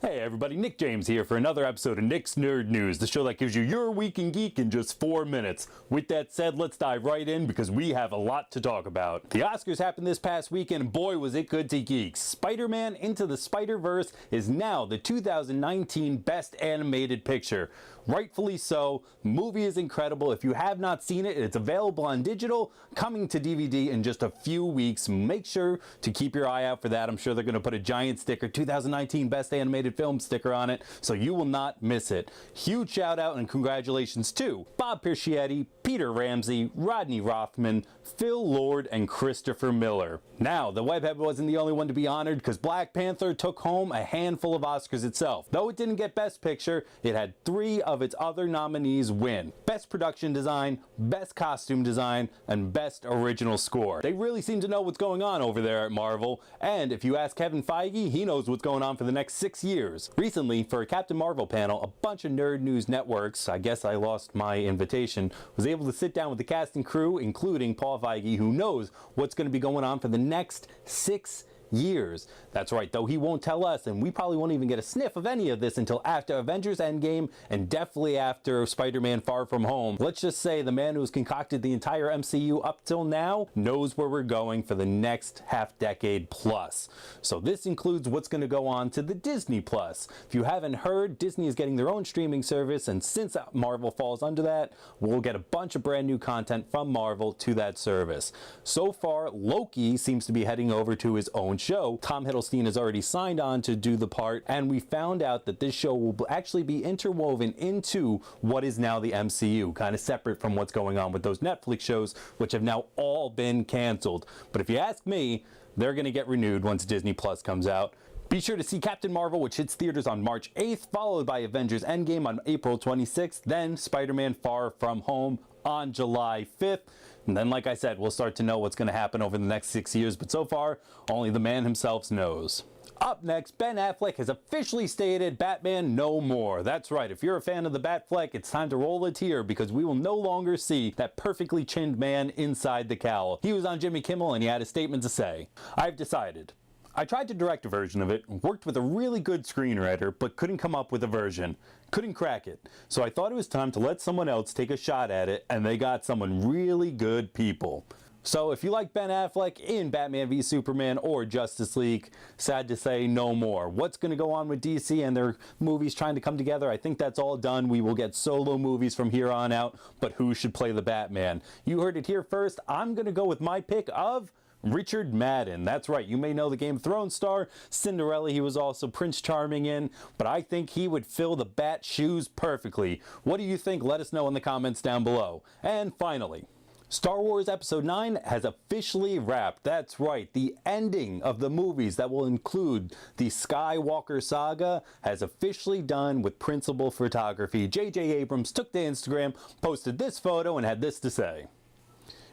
Hey everybody, Nick James here for another episode of Nick's Nerd News, the show that gives you your week in geek in just 4 minutes. With that said, let's dive right in because we have a lot to talk about. The Oscars happened this past weekend and boy was it good to geeks. Spider-Man Into the Spider-Verse is now the 2019 Best Animated Picture. Rightfully so. The movie is incredible. If you have not seen it, it's available on digital, coming to DVD in just a few weeks. Make sure to keep your eye out for that. I'm sure they're going to put a giant sticker, 2019 Best Animated Film sticker on it, so you will not miss it. Huge shout out and congratulations to Bob Persichetti, Peter Ramsey, Rodney Rothman, Phil Lord, and Christopher Miller. Now, the webhead wasn't the only one to be honored because Black Panther took home a handful of Oscars itself. Though it didn't get Best Picture, it had 3 of its other nominees win: Best Production Design, Best Costume Design, and Best Original Score. They really seem to know what's going on over there at Marvel, and if you ask Kevin Feige, he knows what's going on for the next 6 years. Recently, for a Captain Marvel panel, a bunch of Nerd News networks, I guess I lost my invitation, was able to sit down with the cast and crew, including Paul Feige, who knows what's going to be going on for the next 6 years. That's right, though he won't tell us, and we probably won't even get a sniff of any of this until after Avengers Endgame and definitely after Spider-Man Far From Home. Let's just say the man who's concocted the entire MCU up till now knows where we're going for the next half-decade plus. So this includes what's going to go on to the Disney Plus. If you haven't heard, Disney is getting their own streaming service, and since Marvel falls under that, we'll get a bunch of brand new content from Marvel to that service. So far, Loki seems to be heading over to his own show. Tom Hiddleston has already signed on to do the part, and we found out that this show will actually be interwoven into what is now the MCU, kind of separate from what's going on with those Netflix shows, which have now all been canceled. But if you ask me, they're going to get renewed once Disney Plus comes out. Be sure to see Captain Marvel, which hits theaters on March 8th, followed by Avengers Endgame on April 26th, then Spider-Man Far From Home on July 5th. And then, like I said, we'll start to know what's going to happen over the next 6 years, but so far, only the man himself knows. Up next, Ben Affleck has officially stated Batman no more. That's right, if you're a fan of the Batfleck, it's time to roll a tear because we will no longer see that perfectly chinned man inside the cowl. He was on Jimmy Kimmel and he had a statement to say. I've decided. I tried to direct a version of it, worked with a really good screenwriter, but couldn't come up with a version. Couldn't crack it. So I thought it was time to let someone else take a shot at it, and they got someone really good people. So if you like Ben Affleck in Batman v Superman or Justice League, sad to say, no more. What's going to go on with DC and their movies trying to come together? I think that's all done. We will get solo movies from here on out, but who should play the Batman? You heard it here first. I'm going to go with my pick of Richard Madden. That's right, you may know the Game of Thrones star, Cinderella. He was also Prince Charming in, but I think he would fill the bat shoes perfectly. What do you think? Let us know in the comments down below. And finally, Star Wars Episode 9 has officially wrapped. That's right, the ending of the movies that will include the Skywalker saga has officially done with principal photography. J.J. Abrams took to Instagram, posted this photo, and had this to say.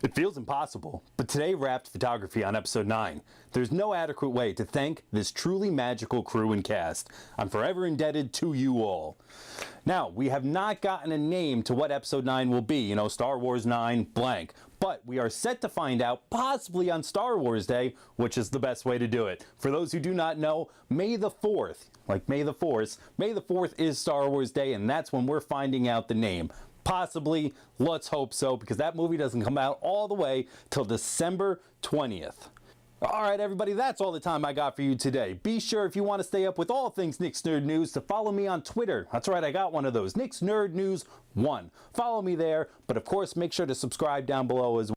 It feels impossible, but today wrapped photography on Episode 9. There's no adequate way to thank this truly magical crew and cast. I'm forever indebted to you all. Now, we have not gotten a name to what Episode 9 will be, Star Wars 9 blank, but we are set to find out possibly on Star Wars Day, which is the best way to do it. For those who do not know, May the 4th, like May the 4th, May the 4th is Star Wars Day, and that's when we're finding out the name. Possibly, let's hope so, because that movie doesn't come out all the way till December 20th. Alright everybody, that's all the time I got for you today. Be sure, if you want to stay up with all things Nick's Nerd News, to follow me on Twitter. That's right, I got one of those, Nick's Nerd News 1. Follow me there, but of course make sure to subscribe down below as well.